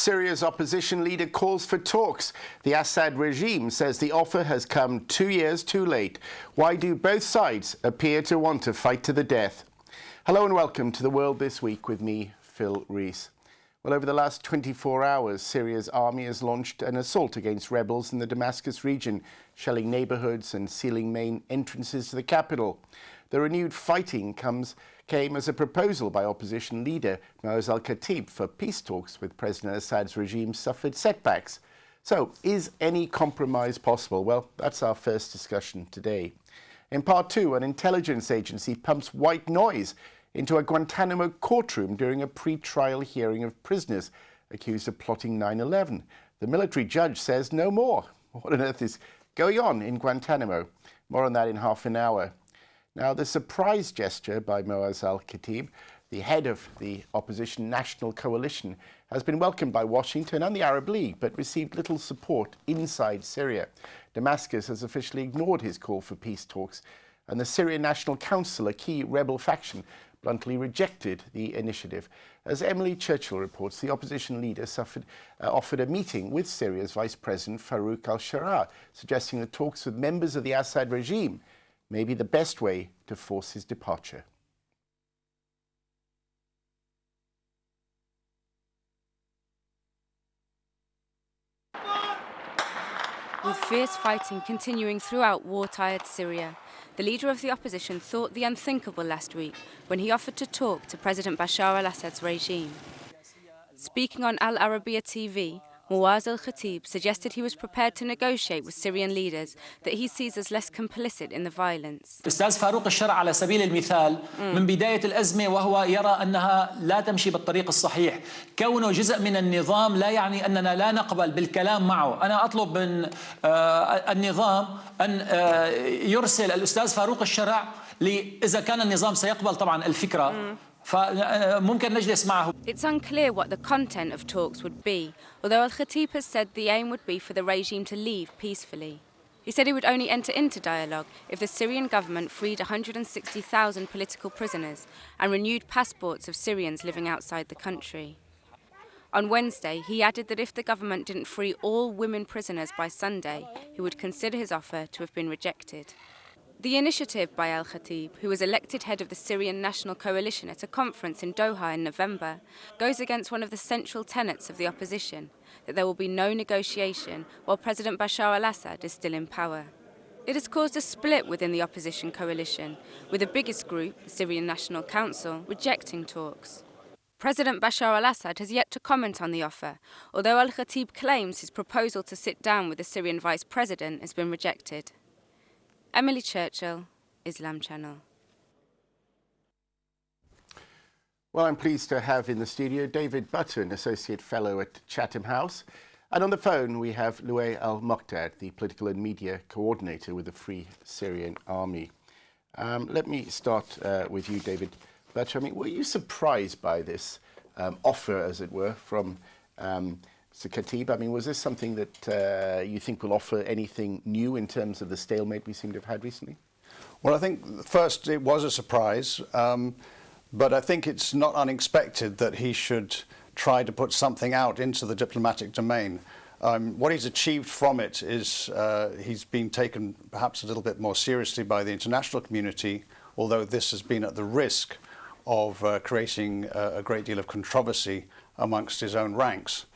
Syria's opposition leader calls for talks. The Assad regime says the offer has come 2 years too late. Why do both sides appear to want to fight to the death? Hello and welcome to The World This Week with me, Phil Rees. Well, over the last 24 hours, Syria's army has launched an assault against rebels in the Damascus region, shelling neighborhoods and sealing main entrances to the capital. The renewed fighting came as a proposal by opposition leader Moaz Al-Khatib for peace talks with President Assad's regime suffered setbacks. So, is any compromise possible? Well, that's our first discussion today. In part two, an intelligence agency pumps white noise into a Guantanamo courtroom during a pre-trial hearing of prisoners accused of plotting 9/11. The military judge says no more. What on earth is going on in Guantanamo? More on that in half an hour. Now, the surprise gesture by Moaz Al-Khatib, the head of the opposition National Coalition, has been welcomed by Washington and the Arab League, but received little support inside Syria. Damascus has officially ignored his call for peace talks, and the Syrian National Council, a key rebel faction, bluntly rejected the initiative. As Emily Churchill reports, the opposition leader offered a meeting with Syria's Vice President Farouk al-Shara, suggesting that talks with members of the Assad regime may be the best way to force his departure. With fierce fighting continuing throughout war-tired Syria, the leader of the opposition thought the unthinkable last week when he offered to talk to President Bashar Al-Assad's regime. Speaking on Al Arabiya TV, Moaz Al-Khatib suggested he was prepared to negotiate with Syrian leaders that he sees as less complicit in the violence. الأستاذ فاروق الشرع على سبيل المثال من بداية الأزمة وهو يرى أنها لا تمشي بالطريق الصحيح. كونه جزء من النظام لا يعني أننا لا نقبل بالكلام معه. أنا أطلب من النظام أن يرسل الأستاذ فاروق الشرع إذا كان النظام سيقبل طبعا الفكرة. It's unclear what the content of talks would be, although Al-Khatib has said the aim would be for the regime to leave peacefully. He said he would only enter into dialogue if the Syrian government freed 160,000 political prisoners and renewed passports of Syrians living outside the country. On Wednesday, he added that if the government didn't free all women prisoners by Sunday, he would consider his offer to have been rejected. The initiative by Al-Khatib, who was elected head of the Syrian National Coalition at a conference in Doha in November, goes against one of the central tenets of the opposition, that there will be no negotiation while President Bashar Al-Assad is still in power. It has caused a split within the opposition coalition, with the biggest group, the Syrian National Council, rejecting talks. President Bashar Al-Assad has yet to comment on the offer, although Al-Khatib claims his proposal to sit down with the Syrian Vice President has been rejected. Emily Churchill, Islam Channel. Well, I'm pleased to have in the studio David Button, Associate Fellow at Chatham House. And on the phone, we have Louay Al-Muqdad, the Political and Media Coordinator with the Free Syrian Army. Let me start with you, David Button. I mean, were you surprised by this offer, as it were, from Mr. Khatib? I mean, was this something that you think will offer anything new in terms of the stalemate we seem to have had recently? Well, I think first it was a surprise, but I think it's not unexpected that he should try to put something out into the diplomatic domain. What he's achieved from it is he's been taken perhaps a little bit more seriously by the international community, although this has been at the risk of creating a great deal of controversy amongst his own ranks.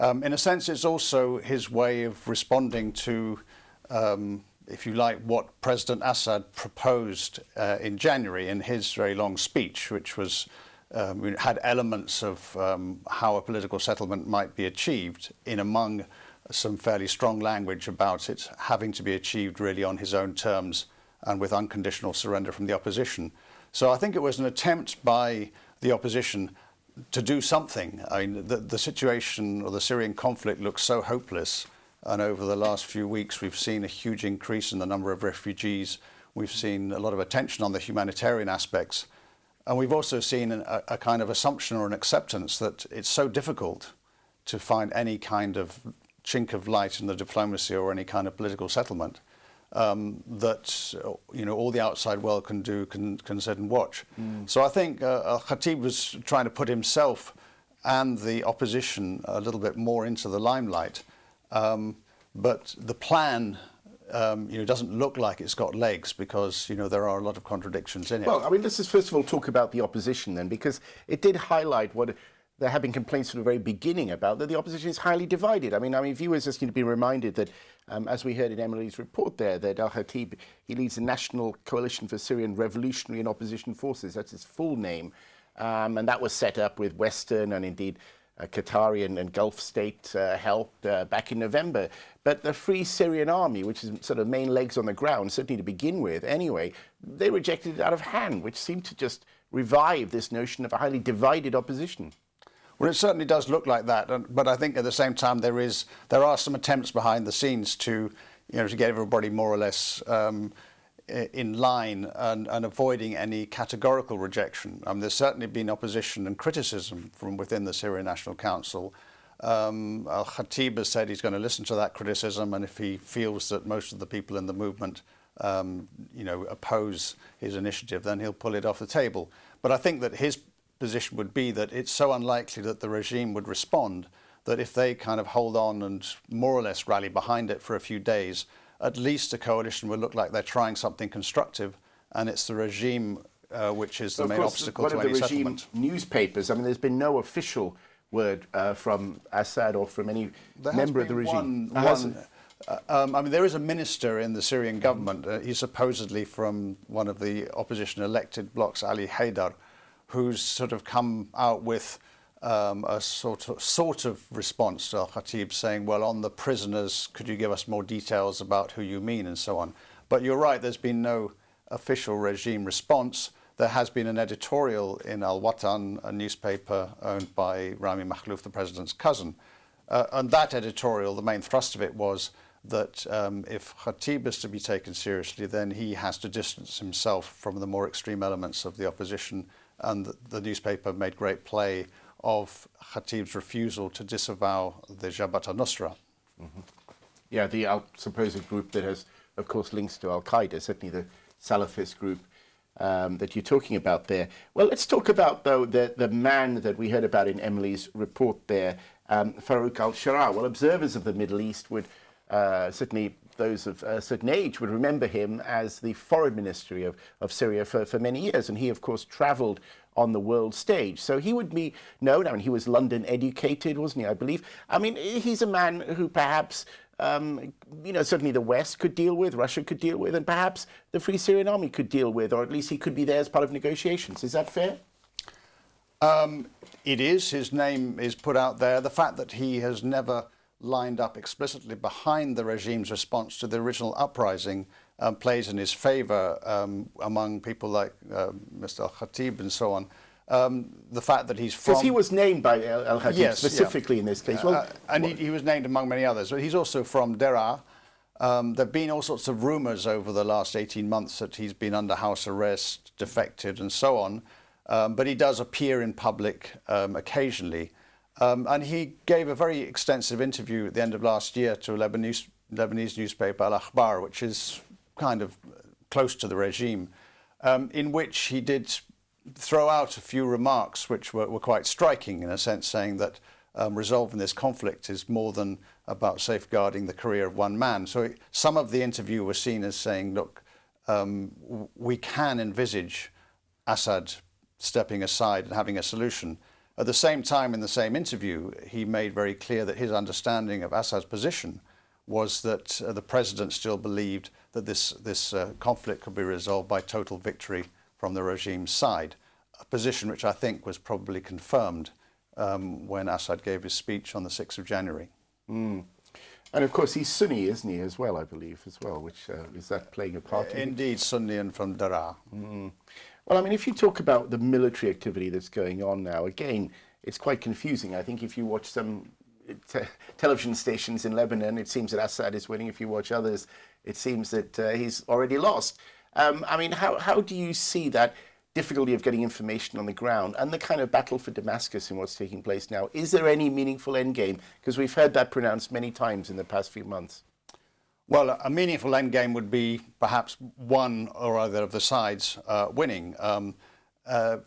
In a sense, it's also his way of responding to, if you like, what President Assad proposed in January in his very long speech, which was had elements of how a political settlement might be achieved, in among some fairly strong language about it having to be achieved really on his own terms and with unconditional surrender from the opposition. So I think it was an attempt by the opposition to do something. I mean, the situation or the Syrian conflict looks so hopeless, and over the last few weeks we've seen a huge increase in the number of refugees. We've seen a lot of attention on the humanitarian aspects, and we've also seen a kind of assumption or an acceptance that it's so difficult to find any kind of chink of light in the diplomacy or any kind of political settlement that all the outside world can do can sit and watch. So I think Khatib was trying to put himself and the opposition a little bit more into the limelight. But the plan doesn't look like it's got legs because, there are a lot of contradictions in it. Well, I mean, let's just first of all talk about the opposition then, because it did highlight what there have been complaints from the very beginning about, that the opposition is highly divided. I mean, viewers just need to be reminded that, as we heard in Emily's report there, that Al-Khatib, he leads the National Coalition for Syrian Revolutionary and Opposition Forces. That's his full name. And that was set up with Western and indeed Qatari and Gulf state help back in November. But the Free Syrian Army, which is sort of main legs on the ground, certainly to begin with anyway, they rejected it out of hand, which seemed to just revive this notion of a highly divided opposition. Well, it certainly does look like that, but I think at the same time there are some attempts behind the scenes to get everybody more or less in line and avoiding any categorical rejection. There's certainly been opposition and criticism from within the Syrian National Council. Al-Khatib has said he's going to listen to that criticism, and if he feels that most of the people in the movement oppose his initiative, then he'll pull it off the table. But I think that his position would be that it's so unlikely that the regime would respond that if they kind of hold on and more or less rally behind it for a few days, at least a coalition will look like they're trying something constructive, and it's the regime which is the main obstacle to any settlement. Newspapers, there's been no official word from Assad or from any member of the regime. There is a minister in the Syrian government. He's supposedly from one of the opposition elected blocs, Ali Haidar, who's sort of come out with a sort of response to Al-Khatib, saying, well, on the prisoners, could you give us more details about who you mean, and so on. But you're right, there's been no official regime response. There has been an editorial in Al-Watan, a newspaper owned by Rami Makhlouf, the president's cousin. And that editorial, the main thrust of it was that if Khatib is to be taken seriously, then he has to distance himself from the more extreme elements of the opposition. And the newspaper made great play of Khatib's refusal to disavow the Jabhat al-Nusra. Mm-hmm. Yeah, the supposed group that has, of course, links to Al-Qaeda, certainly the Salafist group that you're talking about there. Well, let's talk about, though, the man that we heard about in Emily's report there, Farouk al-Shara. Well, observers of the Middle East would, certainly those of a certain age, would remember him as the foreign ministry of Syria for many years. And he, of course, travelled on the world stage. So he would be known, he was London educated, wasn't he, I believe? He's a man who perhaps, certainly the West could deal with, Russia could deal with, and perhaps the Free Syrian Army could deal with, or at least he could be there as part of negotiations. Is that fair? It is. His name is put out there. The fact that he has never lined up explicitly behind the regime's response to the original uprising plays in his favour among people like Mr. Al-Khatib and so on. The fact that he's from... Because he was named by Al-Khatib specifically in this case. And he was named among many others. But he's also from Deraa. There have been all sorts of rumours over the last 18 months that he's been under house arrest, defected and so on. But he does appear in public occasionally. And he gave a very extensive interview at the end of last year to a Lebanese newspaper, Al-Akhbar, which is kind of close to the regime, in which he did throw out a few remarks which were quite striking, in a sense, saying that resolving this conflict is more than about safeguarding the career of one man. So some of the interview was seen as saying, look, we can envisage Assad stepping aside and having a solution. At the same time, in the same interview, he made very clear that his understanding of Assad's position was that the president still believed that this conflict could be resolved by total victory from the regime's side, a position which I think was probably confirmed when Assad gave his speech on the 6th of January. Mm. And of course, he's Sunni, isn't he, as well, I believe, as well, which is that playing a part in it? Indeed, Sunni and from Deraa. Mm. Well, if you talk about the military activity that's going on now, again, it's quite confusing. I think if you watch some television stations in Lebanon, it seems that Assad is winning. If you watch others, it seems that he's already lost. How do you see that difficulty of getting information on the ground and the kind of battle for Damascus and what's taking place now? Is there any meaningful endgame? Because we've heard that pronounced many times in the past few months. Well, a meaningful endgame would be perhaps one or other of the sides winning.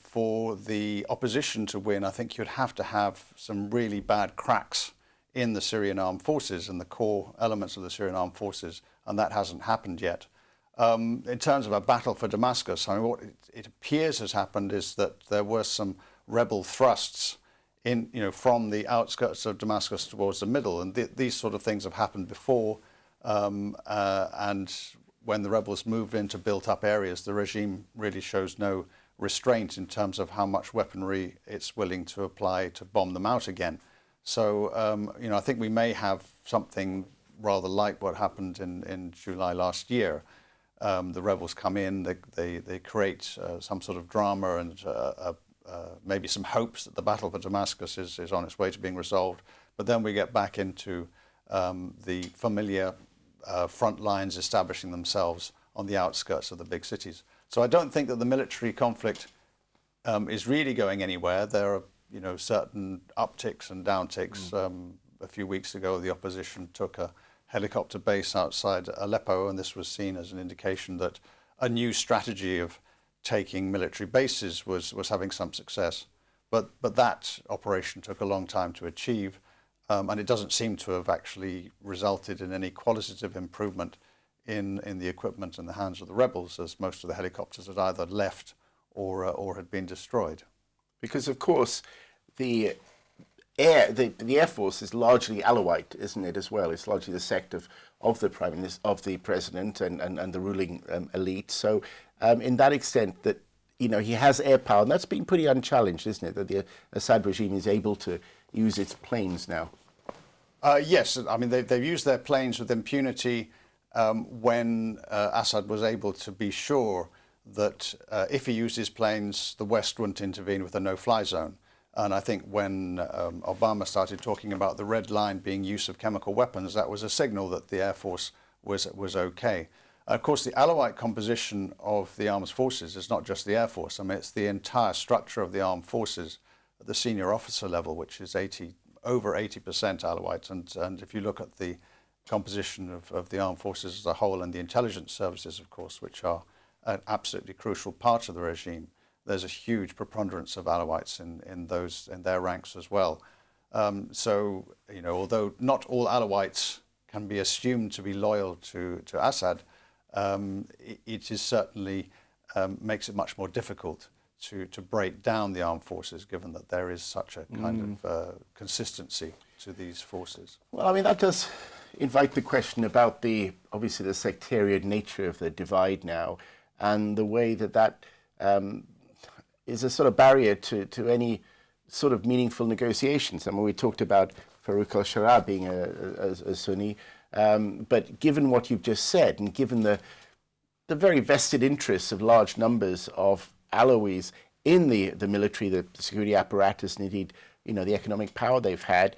for the opposition to win, I think you'd have to have some really bad cracks in the Syrian armed forces and the core elements of the Syrian armed forces, and that hasn't happened yet. In terms of a battle for Damascus, I mean, what it appears has happened is that there were some rebel thrusts in, from the outskirts of Damascus towards the middle, and these sort of things have happened before. And when the rebels moved into built-up areas, the regime really shows no restraint in terms of how much weaponry it's willing to apply to bomb them out again. So, I think we may have something rather like what happened in July last year. The rebels come in, they create some sort of drama and maybe some hopes that the battle for Damascus is on its way to being resolved. But then we get back into the familiar front lines establishing themselves on the outskirts of the big cities. So I don't think that the military conflict is really going anywhere. There are, certain upticks and downticks. A few weeks ago, the opposition took a helicopter base outside Aleppo, and this was seen as an indication that a new strategy of taking military bases was having some success. But that operation took a long time to achieve, and it doesn't seem to have actually resulted in any qualitative improvement in the equipment in the hands of the rebels, as most of the helicopters had either left or had been destroyed. Because, of course, the Air Force is largely Alawite, isn't it, as well? It's largely the sect of the Prime Minister, of the President and the ruling elite. So in that extent that, he has air power, and that's been pretty unchallenged, isn't it, that the Assad regime is able to use its planes now? Yes, I mean, they've used their planes with impunity when Assad was able to be sure that if he used his planes, the West wouldn't intervene with a no-fly zone. And I think when Obama started talking about the red line being use of chemical weapons, that was a signal that the Air Force was okay. Of course, the Alawite composition of the armed forces is not just the Air Force. I mean, it's the entire structure of the armed forces at the senior officer level, which is over 80% Alawite. And if you look at the composition of the armed forces as a whole, and the intelligence services, of course, which are an absolutely crucial part of the regime, there's a huge preponderance of Alawites in their ranks as well. So, although not all Alawites can be assumed to be loyal to Assad, it is certainly makes it much more difficult to break down the armed forces, given that there is such a kind of consistency to these forces. Well, I mean, that does invite the question about obviously the sectarian nature of the divide now, and the way that is a sort of barrier to any sort of meaningful negotiations. I mean, we talked about Farouk al-Shara being a Sunni, but given what you've just said, and given the very vested interests of large numbers of Alawis in the military, the security apparatus, and indeed, the economic power they've had,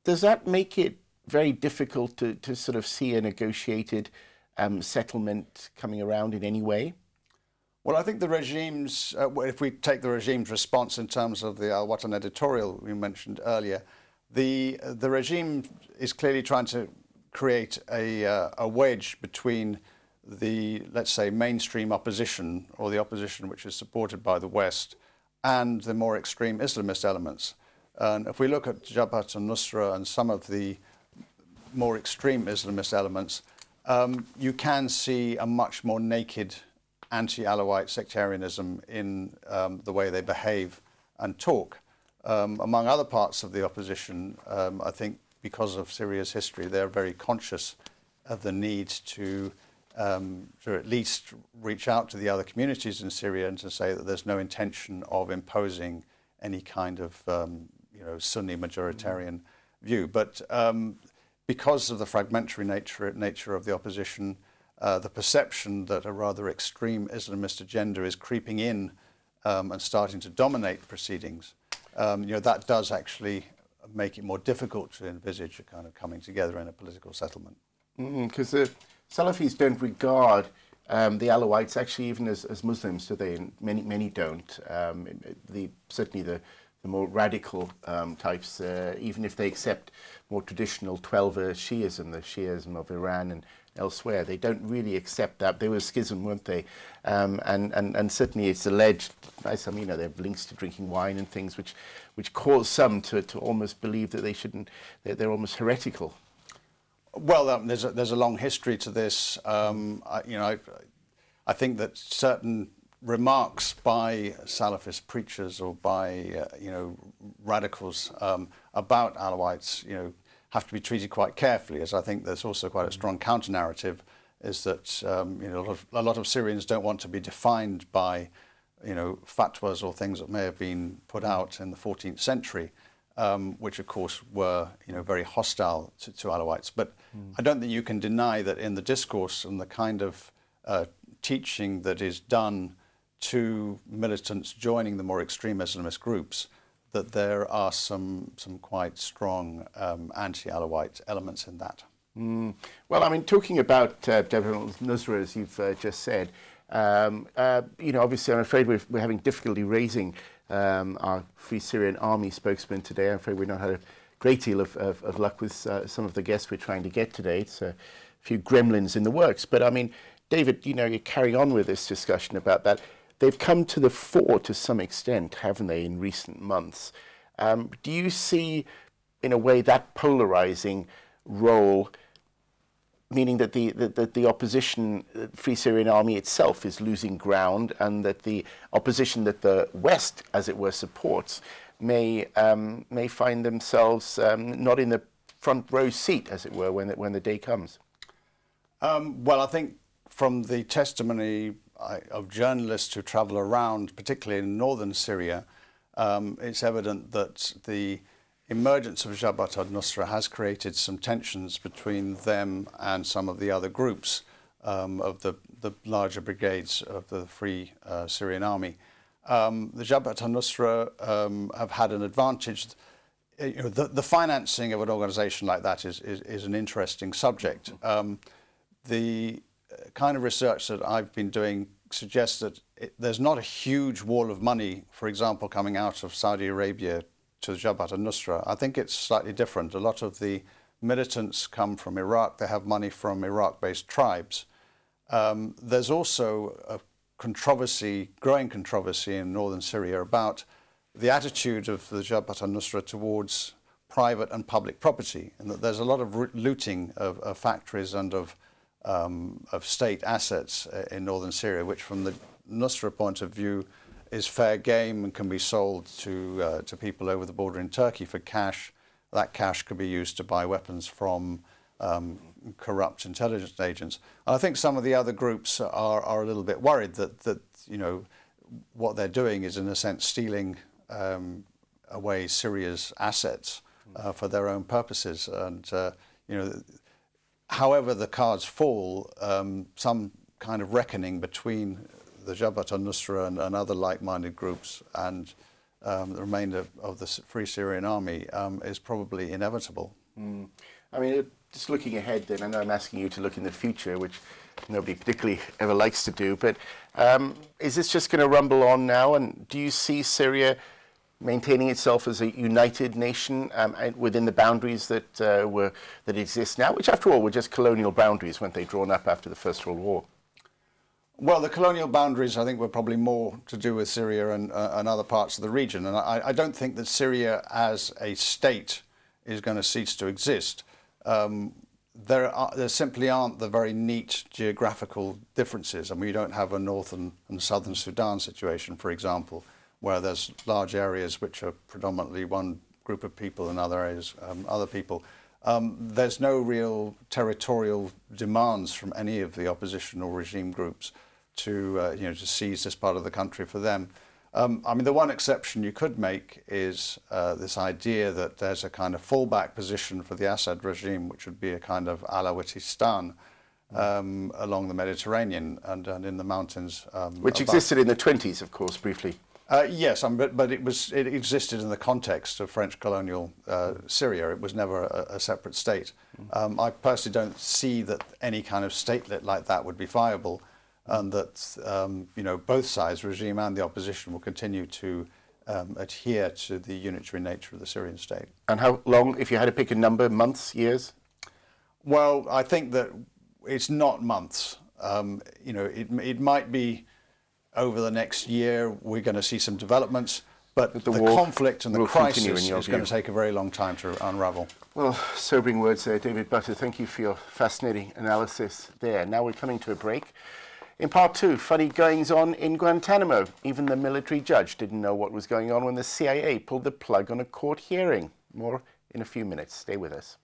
does that make it very difficult to sort of see a negotiated settlement coming around in any way? Well, I think the regime's, if we take the regime's response in terms of the Al-Watan editorial we mentioned earlier, the regime is clearly trying to create a wedge between the, let's say, mainstream opposition, or the opposition which is supported by the West, and the more extreme Islamist elements. And if we look at Jabhat al-Nusra and some of the more extreme Islamist elements, you can see a much more naked anti-Alawite sectarianism in the way they behave and talk. Among other parts of the opposition, I think because of Syria's history, they're very conscious of the need to at least reach out to the other communities in Syria and to say that there's no intention of imposing any kind of Sunni majoritarian view. But because of the fragmentary nature of the opposition, the perception that a rather extreme Islamist agenda is creeping in and starting to dominate proceedings, that does actually make it more difficult to envisage a kind of coming together in a political settlement. Because the Salafis don't regard the Alawites actually even as Muslims, do they? And many don't. Certainly the more radical types, even if they accept more traditional Twelver Shiism, the Shiism of Iran elsewhere. They don't really accept that. They were a schism, weren't they? And certainly it's alleged by some, you know, they have links to drinking wine and things which cause some to almost believe that they shouldn't, they're almost heretical. Well, there's a long history to this. I think that certain remarks by Salafist preachers or by radicals about Alawites, have to be treated quite carefully, as I think there's also quite a strong counter-narrative, is that a lot of Syrians don't want to be defined by fatwas or things that may have been put out in the 14th century, which of course were very hostile to Alawites. But I don't think you can deny that in the discourse and the kind of teaching that is done to militants joining the more extreme Islamist groups, that there are some quite strong anti-Alawite elements in that. Well, I mean, talking about Jabhat al-Nusra, as you've just said, obviously I'm afraid we're having difficulty raising our Free Syrian Army spokesman today. I'm afraid we've not had a great deal of luck with some of the guests we're trying to get today. It's a few gremlins in the works. But I mean, David, you're carrying on with this discussion about that. They've come to the fore to some extent, haven't they, in recent months? Do you see, in a way, that polarizing role, meaning that the opposition, Free Syrian Army itself, is losing ground, and that the opposition that the West, as it were, supports, may find themselves not in the front row seat, as it were, when the day comes? Well, I think from the testimony of journalists who travel around, particularly in northern Syria, it's evident that the emergence of Jabhat al-Nusra has created some tensions between them and some of the other groups of the larger brigades of the Free Syrian Army. The Jabhat al-Nusra have had an advantage. The financing of an organization like that is an interesting subject. The kind of research that I've been doing suggests that there's not a huge wall of money, for example, coming out of Saudi Arabia to Jabhat al-Nusra. I think it's slightly different. A lot of the militants come from Iraq. They have money from Iraq-based tribes. There's also a growing controversy in northern Syria about the attitude of the Jabhat al-Nusra towards private and public property, and that there's a lot of looting of factories and of state assets in northern Syria, which from the Nusra point of view is fair game and can be sold to people over the border in Turkey for cash. That cash could be used to buy weapons from corrupt intelligence agents. And I think some of the other groups are a little bit worried that what they're doing is in a sense stealing away Syria's assets for their own purposes. And however the cards fall, some kind of reckoning between the Jabhat al-Nusra and other like-minded groups and the remainder of the Free Syrian Army is probably inevitable. I mean, just looking ahead then, I know I'm asking you to look in the future, which nobody particularly ever likes to do, but is this just going to rumble on now? And do you see Syria maintaining itself as a united nation within the boundaries that exist now, which after all were just colonial boundaries, weren't they, drawn up after the First World War? Well, the colonial boundaries, I think, were probably more to do with Syria and other parts of the region. And I don't think that Syria as a state is going to cease to exist. There simply aren't the very neat geographical differences. I mean, you don't have a northern and southern Sudan situation, for example, where there's large areas which are predominantly one group of people and other areas other people. There's no real territorial demands from any of the opposition or regime groups to seize this part of the country for them. I mean, the one exception you could make is this idea that there's a kind of fallback position for the Assad regime, which would be a kind of Alawitistan along the Mediterranean and in the mountains. Which existed in the 20s, of course, briefly. Yes, but it existed in the context of French colonial Syria. It was never a separate state. I personally don't see that any kind of statelet like that would be viable, and that both sides, regime and the opposition, will continue to adhere to the unitary nature of the Syrian state. And how long, if you had to pick a number, months, years? Well, I think that it's not months. You know, it might be over the next year we're going to see some developments, but the conflict and the crisis is going to take a very long time to unravel. Well, sobering words there, David Butter. Thank you for your fascinating analysis there. Now we're coming to a break. In part two, funny goings on in Guantanamo. Even the military judge didn't know what was going on when the CIA pulled the plug on a court hearing. More in a few minutes. Stay with us.